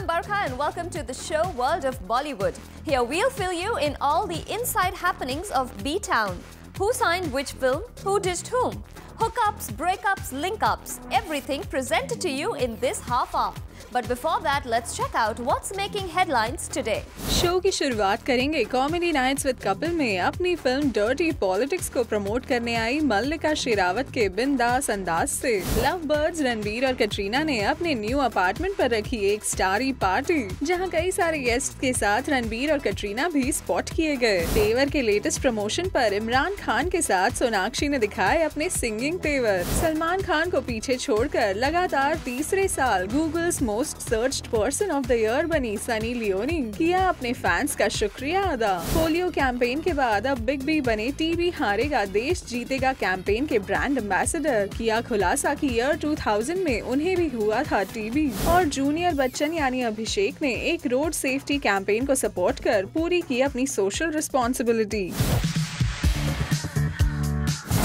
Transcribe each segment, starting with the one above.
I'm Barkha and welcome to the show World of Bollywood. Here we'll fill you in all the inside happenings of B-Town. Who signed which film, who dissed whom, hookups, breakups, link-ups, everything presented to you in this half hour. But before that, let's check out what's making headlines today. Show की शुरुआत करेंगे comedy nights with Kapil में अपनी film dirty politics को promote करने आई मल्लिका शेरावत के बिंदास अंदाज से। लव बर्ड्स रणबीर और कटरीना ने अपने न्यू अपार्टमेंट पर रखी एक स्टारी पार्टी, जहां कई सारे गेस्ट के साथ रणबीर और कटरीना भी स्पॉट किए गए। तेवर के लेटेस्ट प्रमोशन पर इमरान खान के साथ सोनाक्षी ने दिखाए अपने सिंगिंग तेवर। सलमान खान को पीछे छोड़कर लगातार तीसरे साल Google's most searched person of the year बनी सनी लियोनी। किया अपने फैंस का शुक्रिया अदा। पोलियो कैंपेन के बाद अब बिग बी बने टीबी हारेगा देश जीतेगा कैंपेन के ब्रांड एम्बेसडर। किया खुलासा कि ईयर 2000 में उन्हें भी हुआ था टीबी। और जूनियर बच्चन यानी अभिषेक ने एक रोड सेफ्टी कैंपेन को सपोर्ट कर पूरी की अपनी सोशल रिस्पॉन्सिबिलिटी।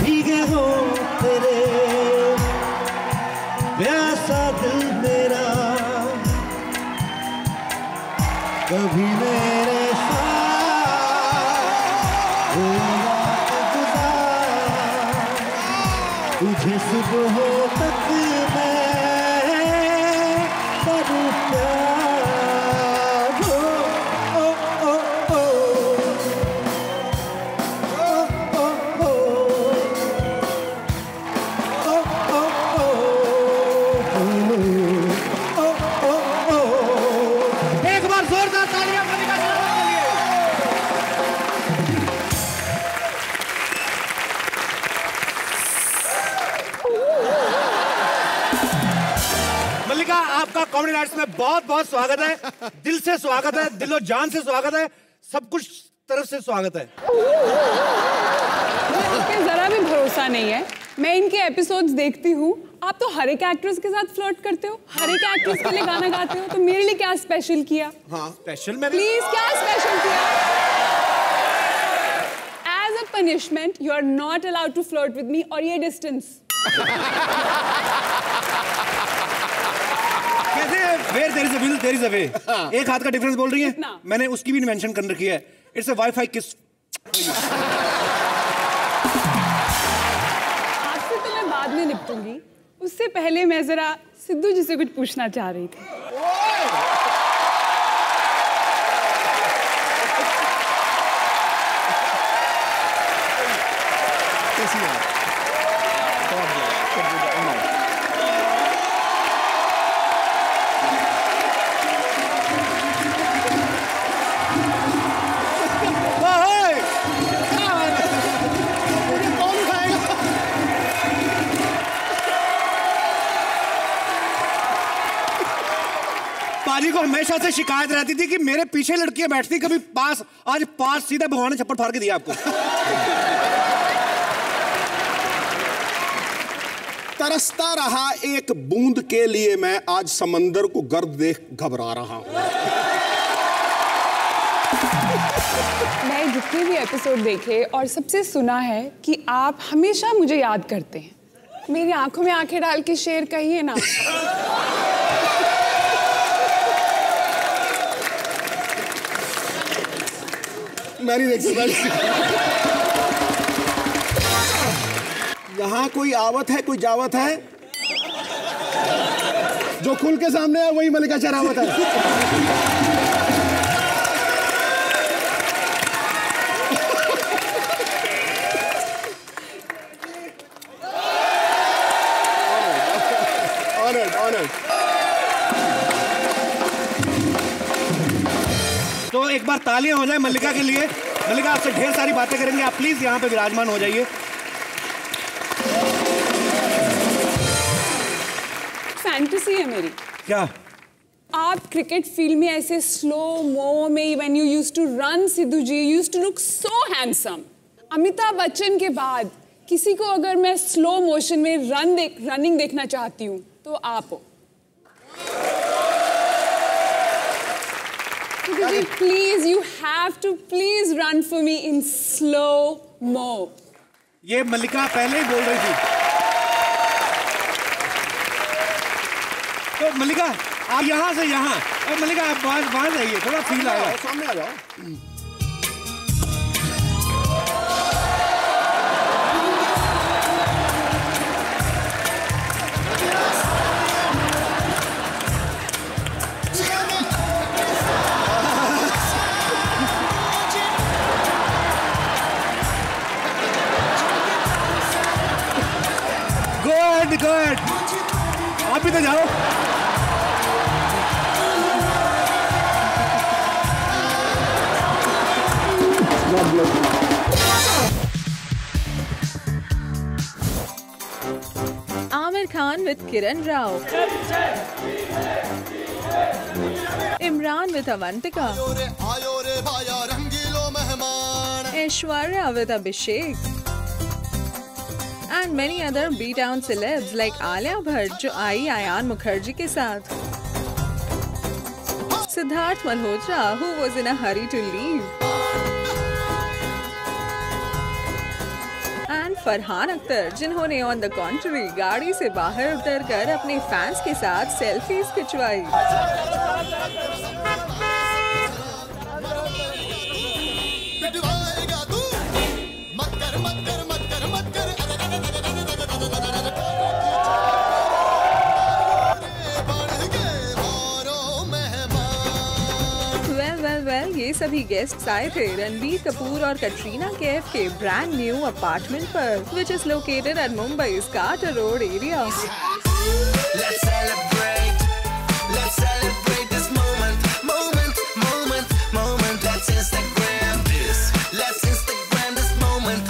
भीगे हो तेरे प्यासा दिल मेरा, कभी मेरे साथ तुझे सुबह तक मैं करूँ प्यार। ओ ओ ओ आपका कॉमेडी नाइट्स में बहुत बहुत स्वागत है। दिल से स्वागत है, दिलो जान से स्वागत है, सब कुछ तरफ से स्वागत है। मुझे जरा भी भरोसा नहीं है। मैं इनके एपिसोड्स देखती हूँ, आप तो हर एक एक्ट्रेस के साथ फ्लर्ट करते हो, हर एक एक्ट्रेस के लिए गाना गाते हो, तो मेरे लिए क्या स्पेशल किया? हाँ स्पेशल में प्लीज क्या स्पेशल किया? As a punishment you are not allowed to flirt with me और ये distance. Where there is a will, there is a way. एक हाथ का डिफरेंस बोल रही है, मैंने उसकी भी मेंशन कर रखी है। It's a Wi-Fi kiss. आपसे तो मैं बाद में निपटूंगी, उससे पहले मैं जरा सिद्धू जी से कुछ पूछना चाह रही थी। पाजी को हमेशा से शिकायत रहती थी कि मेरे पीछे लड़कियां बैठती, कभी पास। आज पास सीधा भगवान ने छप्पड़ फाड़ के दिया आपको। तरसता रहा एक बूंद के लिए मैं, आज समंदर को गर्द देख घबरा रहा हूं। मैं जितने भी एपिसोड देखे और सबसे सुना है कि आप हमेशा मुझे याद करते हैं। मेरी आंखों में आंखें डाल के शेर कहिए ना। मैं नहीं देख सकता। यहाँ कोई आवत है, कोई जावत है, जो खुल के सामने है वही मल्लिका शेरावत है। तो एक बार तालियां हो जाए मल्लिका के लिए। मल्लिका आपसे ढेर सारी बातें करेंगे, आप प्लीज यहाँ पे विराजमान हो जाइए। फैंटेसी है मेरी। क्या? आप क्रिकेट फील्ड में ऐसे स्लो मो में when you used to run Sidhu ji, you used to look so handsome. Amitabh Bachchan के बाद किसी को अगर मैं स्लो मोशन में रनिंग देखना चाहती हूँ तो आप हो। Please, you have to please run for me in slow mo. ये मल्लिका पहले ही बोल रही थी। तो मल्लिका आप यहाँ से यहाँ, मल्लिका आप वहाँ जाइए, थोड़ा फील आएगा। सामने आ जाओ। गुड, आप भी तो जाओ। Aamir Khan with Kiran Rao, Imran with Avantika, Aishwarya with Abhishek, and many other B-Town celebs like Alia Bhatt जो आई आयान मुखर्जी के साथ, Siddharth Malhotra who was in a hurry to leave, and Farhan Akhtar जिन्होंने on the contrary गाड़ी से बाहर उतरकर अपने फैंस के साथ सेल्फीज खिंचवाई। ये सभी गेस्ट्स आए थे रणबीर कपूर और कटरीना कैफ के ब्रांड न्यू अपार्टमेंट पर, which is located at Mumbai's Carter Road area. Let's celebrate this moment. Let's Instagram this. Let's Instagram this moment.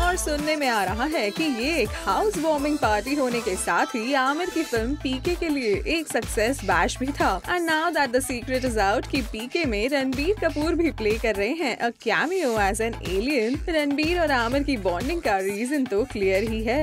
और सुनने में आ रहा है कि ये एक हाउस वार्मिंग पार्टी होने के साथ ही आमिर की फिल्म पीके के लिए एक सक्सेस बैश भी था। And now that the secret is out कि पीके में रणबीर कपूर भी प्ले कर रहे हैं a cameo as an alien. Ranbir और आमिर की बॉन्डिंग का रीजन तो क्लियर ही है,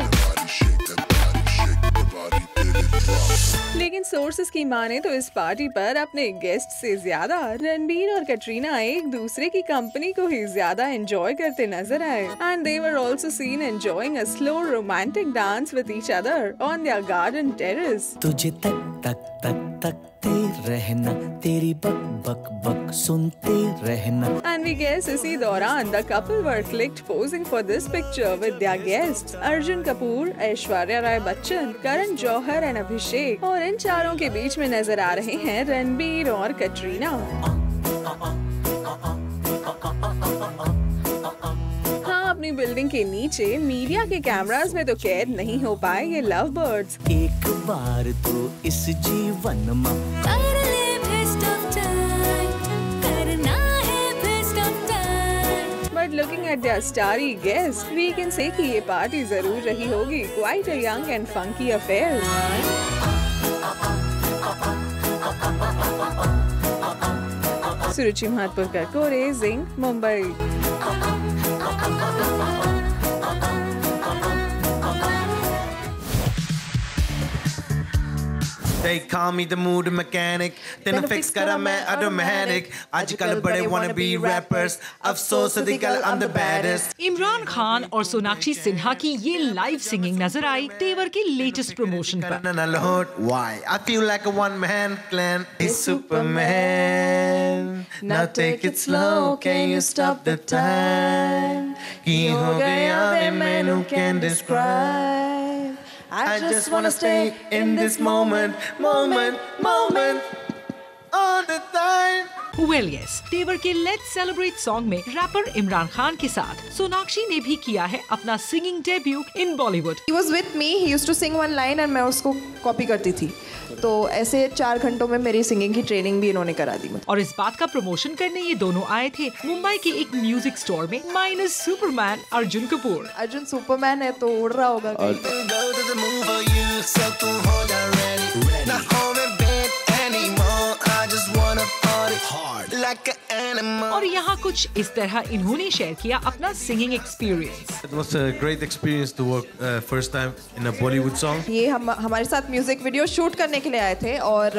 लेकिन सोर्सेस की माने तो इस पार्टी पर अपने गेस्ट से ज्यादा रणबीर और कटरीना एक दूसरे की कंपनी को ही ज्यादा एंजॉय करते नजर आए। And they were also seen enjoying a slow romantic dance with each other on their garden terrace. तुझे तक तक तक तकते रहना, तेरी बक बक बक सुनते रहना। एंड वी गेस इसी दौरान the couple were clicked posing for this picture with their guests Arjun Kapoor, Aishwarya Rai Bachchan, Karan Johar and Abhishek. और इन चारों के बीच में नजर आ रहे हैं रणबीर और कटरीना। हाँ, अपनी बिल्डिंग के नीचे मीडिया के कैमरास में तो कैद नहीं हो पाए ये लव बर्ड्स। एक बार तो इस जीवन में But looking at their starry guests, we can say कि ये पार्टी जरूर रही होगी quite a young and funky affair. सुरुचि महातपुरकर कोरे, zinc, Mumbai. They call me the mood mechanic, then I fix kara मैं automatic. आजकल बड़े wanna be rappers, अफसोस अधिकल I'm the baddest. Imran Khan और सोनाक्षी सिन्हा की ये लाइव सिंगिंग नजर आई तेवर के लेटेस्ट प्रमोशन पर। Why? I feel like a one man clan. It's Superman. Now take it slow, can you stop the time? की हो गया वे मैनू can describe. I just wanna stay in this moment all the time. Well yes, तेवर के Let's Celebrate song में wrapper Imran Khan के साथ सोनाक्षी ने भी किया है अपना singing debut in Bollywood. He was with me, he used to sing one line and मैं उसको कॉपी करती थी। तो ऐसे 4 घंटों में मेरी सिंगिंग की ट्रेनिंग भी इन्होंने करा दी मुझे। और इस बात का प्रमोशन करने ये दोनों आए थे मुंबई के एक म्यूजिक स्टोर में minus Superman Arjun Kapoor. Arjun Superman है तो उड़ रहा होगा like an animal. और यहाँ कुछ इस तरह इन्होंने शेयर किया अपना singing experience. It was a great experience to work first time in a Bollywood song. ये हमारे साथ म्यूजिक वीडियो शूट करने के लिए आए थे और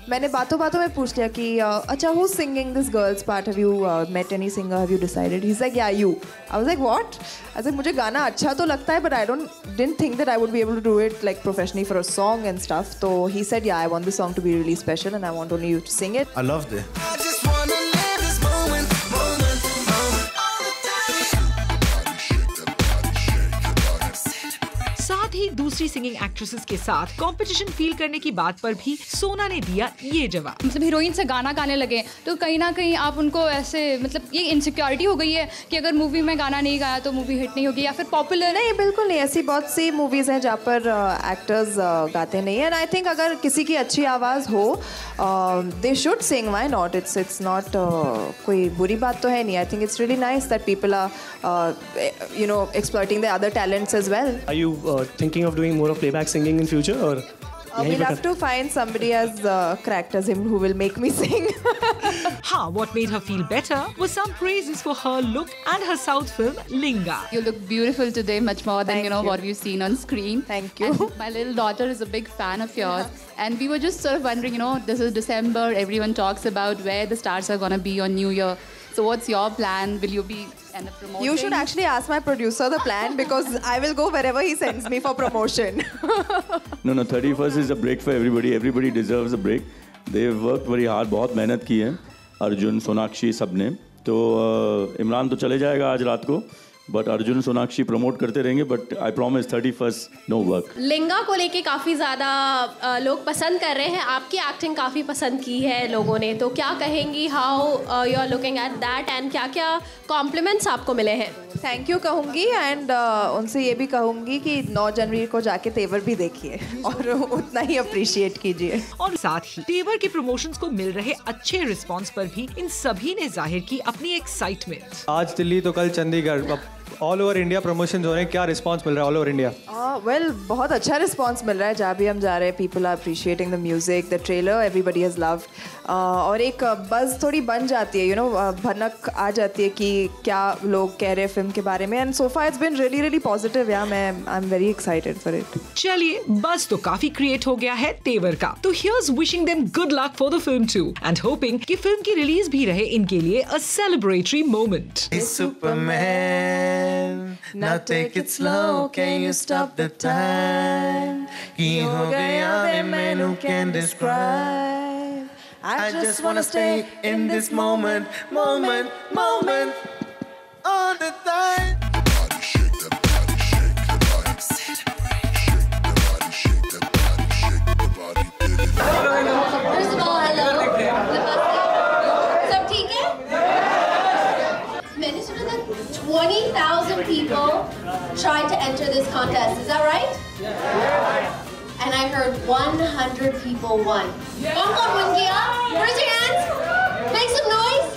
मैंने बातों बातों में पूछ लिया कि अच्छा who's singing this girl's part? Have you met any singer? Have you decided? He's like yeah you. I was like what? I was like मुझे गाना अच्छा तो लगता है but I didn't think that I would be able to do it like professionally for a song and stuff. So he said yeah I want this song to be really special and I want only you to sing it. I loved it. I just wanna live this moment, moment, moment all the time. साथ ही दूसरी singing actresses के साथ competition feel करने की बात पर भी सोना ने दिया ये जवाब। मतलब हीरोइन से गाना गाने लगे तो कहीं ना कहीं आप उनको ऐसे मतलब ये इनसिक्योरिटी हो गई है कि अगर मूवी में गाना नहीं गाया तो मूवी हिट नहीं होगी या फिर पॉपुलर नहीं। बिल्कुल नहीं, ऐसी बहुत सी मूवीज़ हैं जहाँ पर एक्टर्स गाते नहीं हैं। एंड आई थिंक अगर किसी की अच्छी आवाज़ हो they should sing, why not? It's not कोई बुरी बात तो है नहीं। I think it's really nice that people are you know exploiting the other talents as well. Are you thinking of doing more of playback singing in future or? We'll have to find somebody as cracked as him who will make me sing. हाँ, what made her feel better was some praises for her look and her South film Linga. You look beautiful today, much more than you know what we've seen on screen. Thank you. And my little daughter is a big fan of yours, and we were just sort of wondering, you know, this is December. Everyone talks about where the stars are gonna be on New Year. So what's your plan? Will you be kind of promoting? You should actually ask my producer the plan because I will go wherever he sends me for promotion. No, 31st is a break for everybody. Everybody deserves a break. They've worked very hard. बहुत मेहनत की है अर्जुन, सोनाक्षी सब ने। तो इमरान तो चले जाएगा आज रात को, बट अर्जुन सोनाक्षी प्रमोट करते रहेंगे। But I promise 31st no work. Lingaa को लेके काफ़ी ज़्यादा लोग पसंद कर रहे हैं, आपकी एक्टिंग काफ़ी पसंद की है लोगों ने, तो क्या कहेंगी how you are looking at that and क्या क्या कॉम्प्लीमेंट्स आपको मिले हैं? थैंक यू कहूँगी एंड उनसे ये भी कहूँगी कि 9 जनवरी को जाके तेवर भी देखिए और उतना ही अप्रिशिएट कीजिए। और साथ ही तेवर के प्रमोशंस को मिल रहे अच्छे रिस्पांस पर भी इन सभी ने जाहिर की अपनी एक्साइटमेंट। आज दिल्ली तो कल Chandigarh, all over India promotion हो रहे हैं, क्या रिस्पांस मिल रहा है ऑल ओवर इंडिया? वेल बहुत अच्छा रिस्पांस मिल रहा है जहाँ भी हम जा रहे हैं। People are appreciating the music, the trailer, everybody has loved. और एक बज़ थोड़ी बन जाती है, यू नो, भनक आ जाती है कि क्या लोग कह रहे हैं फिल्म के बारे में। And so far it's been really really positive. या मैं I am very excited for it. चलिए, बज़ तो काफी क्रिएट हो गया है तेवर का, तो here's wishing them good luck for the film too and hoping कि फिल्म की रिलीज भी रहे इनके लिए a celebratory moment. Now take it slow, can you stop the time? कि हो गया है मैनू can describe. I just wanna stay in this moment, moment, moment, all the time. First of all, hello. सब ठीक है? मैंने सुना था 20,000 people tried to enter this contest. Is that right? Yeah. And I heard 100 people won. कौन win किया? Raise your hands. Make some noise.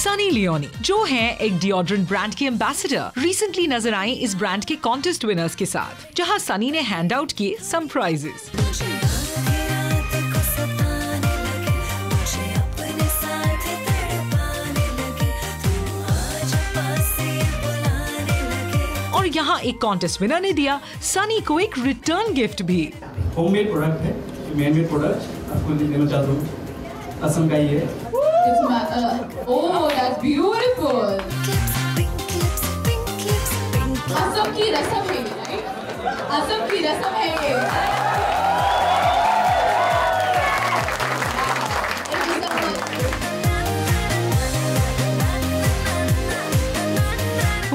Sunny Leone जो हैं एक डिओड्रेंट ब्रांड के एम्बेसडर, रिसेंटली नजर आई इस ब्रांड के कॉन्टेस्ट विनर्स के साथ, जहां सनी ने हैंड आउट किए सम प्राइजेस। और यहाँ एक कॉन्टेस्ट विनर ने दिया सनी को एक रिटर्न गिफ्ट भी। होममेड प्रोडक्ट है, मैनमेड प्रोडक्ट आपको देना चाहता हूँ। असम का ये है। Oh, that's beautiful. असम की रसम है ये, राइट? असम की रसम है ये।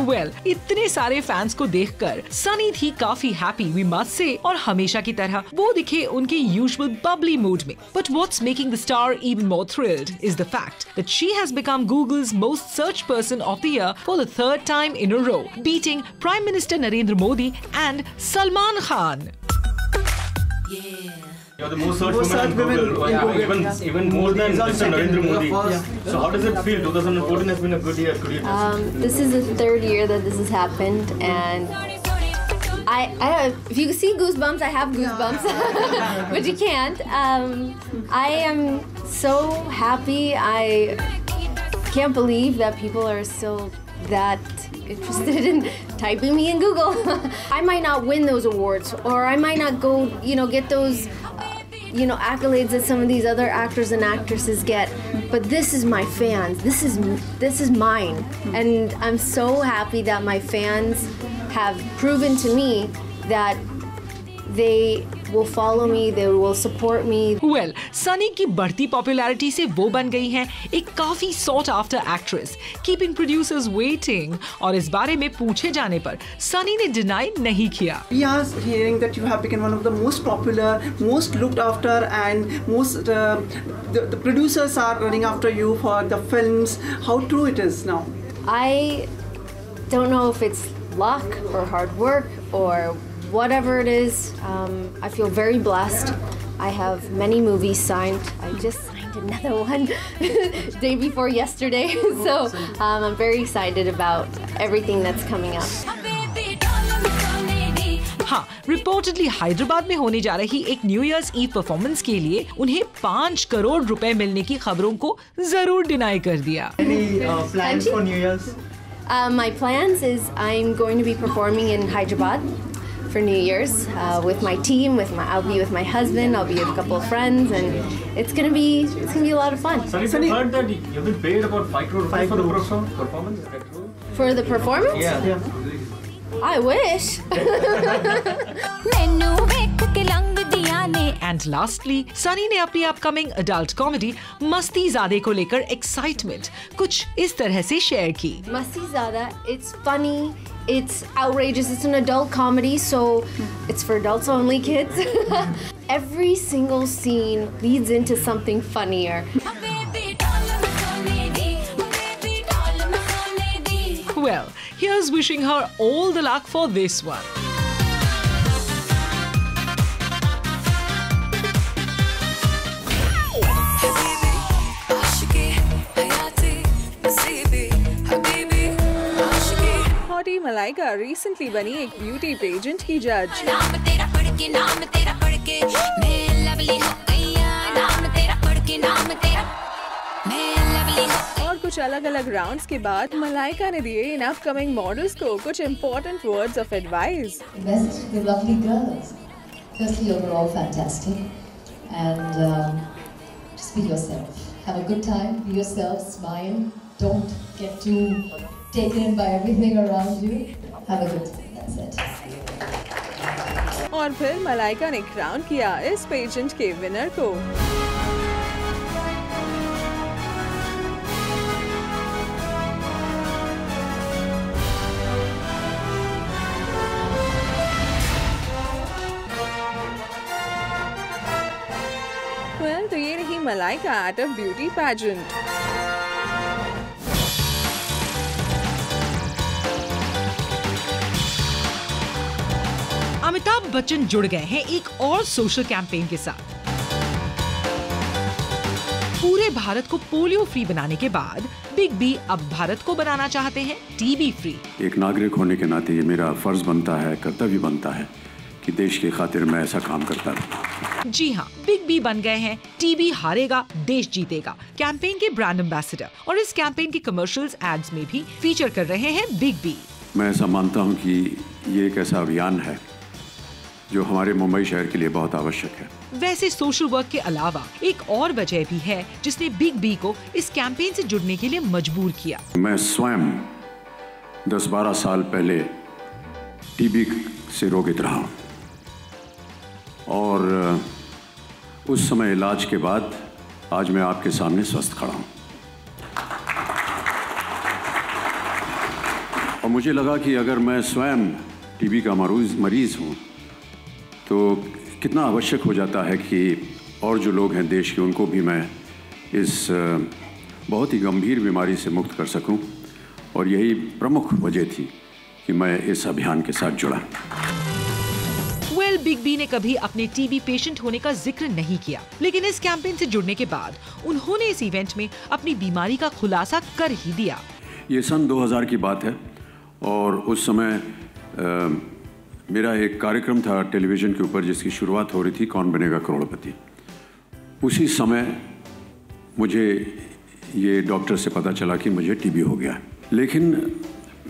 वेल, इतने सारे फैंस को देखकर सनी थी काफी हैप्पी वी मस्ट से, और हमेशा की तरह वो दिखे उनके यूजुअल बबली मूड में। But what's making the star even more thrilled is the fact that she has become Google's most searched person of the year for the 3rd time in a row, beating Prime Minister Narendra Modi and Salman Khan. You're the most searched woman in Google. Even more than Mr. Narendra Modi. So how does it feel? 2014 has been a good year. Could you This is the 3rd year that this has happened, and if you see goosebumps, I have goosebumps, but you can't. I am so happy. I can't believe that people are still that interested in typing me in Google. I might not win those awards, or I might not go, get those, accolades that some of these other actors and actresses get. But this is my fans. This is mine, and I'm so happy that my fans have proven to me that they will follow me, they will support me. Well, Sunny की बढ़ती popularity से वो बन गई हैं एक काफी sought after actress, keeping producers waiting. और इस बारे में पूछे जाने पर सनी ने डिनाई नहीं किया. We are hearing that you have become one of the most popular, most looked after, and most the producers are running after you for the films. How true it is now? I don't know if it's luck or hard work or whatever it is. I feel very blessed. I have many movies signed. I just signed another one day before yesterday. So I'm very excited about everything that's coming up. हाँ, reportedly Hyderabad में होने जा रही एक new years ewe performance के लिए उन्हें 5 करोड़ रुपए मिलने की खबरों को जरूर डिनाई कर दिया. Any plans for New Year's? My plans is I'm going to be performing in Hyderabad for New Year's with my team. I'll be with my husband. I'll be with a couple of friends, and it's gonna be a lot of fun. Sunny, I heard that you've been paid about 5 crore for the performance. Is that true? For the performance? Yeah. I wish. And lastly, Sunny ने अपनी upcoming adult comedy मस्ती ज़ादे को लेकर excitement कुछ इस तरह से share की. मस्ती ज़ादा, it's funny, it's outrageous, it's an adult comedy, so it's for adults only, kids. Every single scene leads into something funnier. Well, here's wishing her all the luck for this one. Hottie Malaika recently बनी एक beauty pageant की जज. और कुछ अलग-अलग rounds के बाद मलाइका ने दिए इन अपकमिंग मॉडल्स को कुछ important words of advice. Best to the lovely girls. Firstly, you're all fantastic, and just be yourself. Have a good time. Be yourself. Smile. Don't get too taken in by everything around you. Have a good time. That's it. और फिर मलाइका ने crown किया इस pageant के winner को. तो ये रही Malaika at a beauty pageant. Amitabh Bachchan जुड़ गए हैं एक और सोशल कैंपेन के साथ. पूरे भारत को पोलियो फ्री बनाने के बाद बिग बी अब भारत को बनाना चाहते हैं टीबी फ्री. एक नागरिक होने के नाते ये मेरा फर्ज बनता है, कर्तव्य बनता है कि देश की खातिर मैं ऐसा काम करता रहूं. जी हाँ, बिग बी बन गए हैं टीबी हारेगा देश जीतेगा कैंपेन के ब्रांड एम्बेसडर, और इस कैंपेन के कमर्शियल्स एड्स में भी फीचर कर रहे हैं बिग बी. मैं ऐसा मानता हूं कि ये एक ऐसा अभियान है जो हमारे मुंबई शहर के लिए बहुत आवश्यक है. वैसे सोशल वर्क के अलावा एक और वजह भी है जिसने बिग बी को इस कैंपेन से जुड़ने के लिए मजबूर किया. मैं स्वयं 10-12 साल पहले टीबी से रोगित रहा हूं, और उस समय इलाज के बाद आज मैं आपके सामने स्वस्थ खड़ा हूं. और मुझे लगा कि अगर मैं स्वयं टीबी का मरीज हूं तो कितना आवश्यक हो जाता है कि और जो लोग हैं देश के उनको भी मैं इस बहुत ही गंभीर बीमारी से मुक्त कर सकूं. और यही प्रमुख वजह थी कि मैं इस अभियान के साथ जुड़ा. बिग बी ने कभी अपने टीबी पेशेंट होने का जिक्र नहीं किया, लेकिन इस कैंपेन से जुड़ने के बाद उन्होंने इस इवेंट में अपनी बीमारी का खुलासा कर ही दिया. ये सन 2000 की बात है, और उस समय मेरा एक कार्यक्रम था टेलीविज़न के ऊपर जिसकी शुरुआत हो रही थी कौन बनेगा करोड़पति। उसी समय मुझे ये डॉक्टर से पता चला कि मुझे टीबी हो गया। लेकिन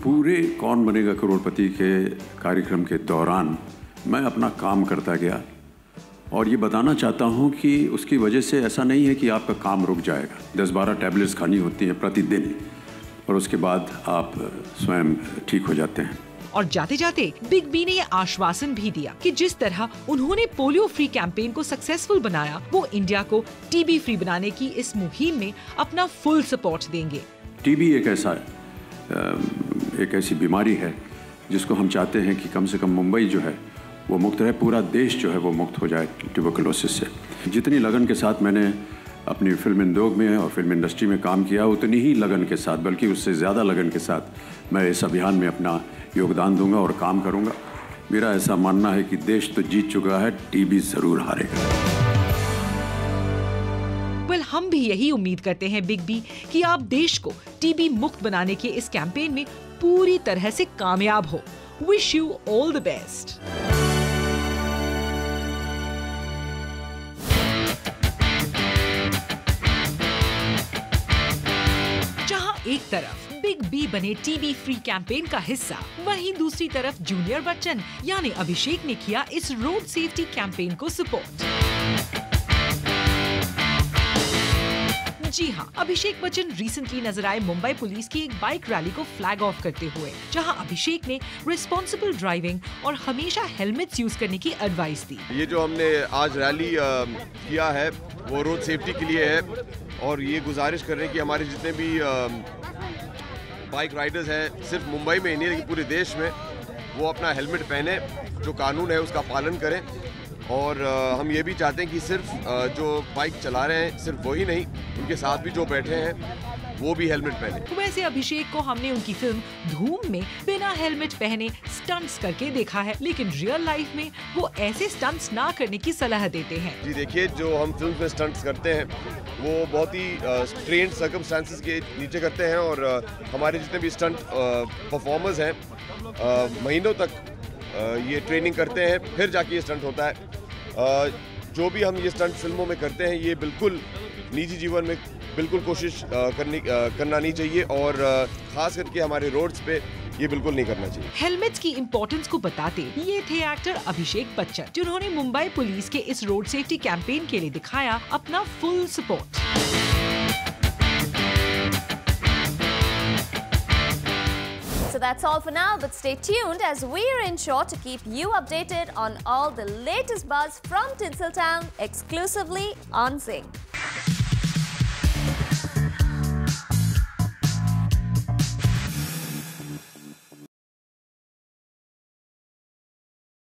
पूरे कौन बनेगा करोड़पति के कार्यक्रम के दौरान मैं अपना काम करता गया और ये बताना चाहता हूँ कि उसकी वजह से ऐसा नहीं है कि आपका काम रुक जाएगा। 10-12 टैबलेट्स खानी होती हैं प्रतिदिन और उसके बाद आप स्वयं ठीक हो जाते हैं। और जाते जाते बिग बी ने ये आश्वासन भी दिया कि जिस तरह उन्होंने पोलियो फ्री कैंपेन को सक्सेसफुल बनाया, वो इंडिया को टीबी फ्री बनाने की इस मुहिम में अपना फुल सपोर्ट देंगे। टीबी एक ऐसी बीमारी है जिसको हम चाहते हैं कि कम से कम मुंबई जो है वो मुक्त रहे, पूरा देश जो है वो मुक्त हो जाए ट्यूबरकुलोसिस से। जितनी लगन के साथ मैंने अपनी फिल्म उद्योग में और फिल्म इंडस्ट्री में काम किया, उतनी ही लगन के साथ, बल्कि उससे ज़्यादा लगन के साथ मैं इस अभियान में अपना योगदान दूंगा और काम करूंगा। मेरा ऐसा मानना है कि देश तो जीत चुका है, टीबी ज़रूर हारेगा। वेल, हम भी यही उम्मीद करते हैं बिग बी कि आप देश को टीबी मुक्त बनाने के इस कैंपेन में पूरी तरह से कामयाब हो। Wish you all the best. जहां एक तरफ बिग बी बने टीबी फ्री कैंपेन का हिस्सा, वहीं दूसरी तरफ जूनियर बच्चन यानी अभिषेक ने किया इस रोड सेफ्टी कैंपेन को सपोर्ट। जी हाँ, अभिषेक बच्चन रिसेंटली नजर आए मुंबई पुलिस की एक बाइक रैली को फ्लैग ऑफ करते हुए, जहां अभिषेक ने रिस्पॉन्सिबल ड्राइविंग और हमेशा हेलमेट्स यूज करने की एडवाइस दी। ये जो हमने आज रैली किया है वो रोड सेफ्टी के लिए है और ये गुजारिश कर रहे हैं कि हमारे जितने भी बाइक राइडर्स हैं, सिर्फ मुंबई में ही नहीं लेकिन पूरे देश में, वो अपना हेलमेट पहने, जो कानून है उसका पालन करें। और हम ये भी चाहते हैं कि सिर्फ जो बाइक चला रहे हैं सिर्फ वही नहीं, उनके साथ भी जो बैठे हैं वो भी हेलमेट पहने। वैसे अभिषेक को हमने उनकी फिल्म धूम में बिना हेलमेट पहने स्टंट्स करके देखा है, लेकिन रियल लाइफ में वो ऐसे स्टंट्स ना करने की सलाह देते हैं। जी देखिए, जो हम फिल्म में स्टंट्स करते हैं वो बहुत ही स्ट्रेंड सर्कमस्टांसेस के नीचे करते हैं और हमारे जितने भी स्टंट परफॉर्मर्स हैं महीनों तक ये ट्रेनिंग करते हैं, फिर जाके ये स्टंट होता है। जो भी हम ये स्टंट फिल्मों में करते हैं ये बिल्कुल निजी जीवन में बिल्कुल कोशिश करना नहीं चाहिए और खास करके हमारे रोड्स पे ये बिल्कुल नहीं करना चाहिए। हेलमेट्स की इम्पोर्टेंस को बताते ये थे एक्टर अभिषेक बच्चन, जिन्होंने मुंबई पुलिस के इस रोड सेफ्टी कैंपेन के लिए दिखाया अपना full support. So that's all for now, but stay tuned as we're in shore to keep you updated on all the latest buzz from Tinseltown exclusively on Zing.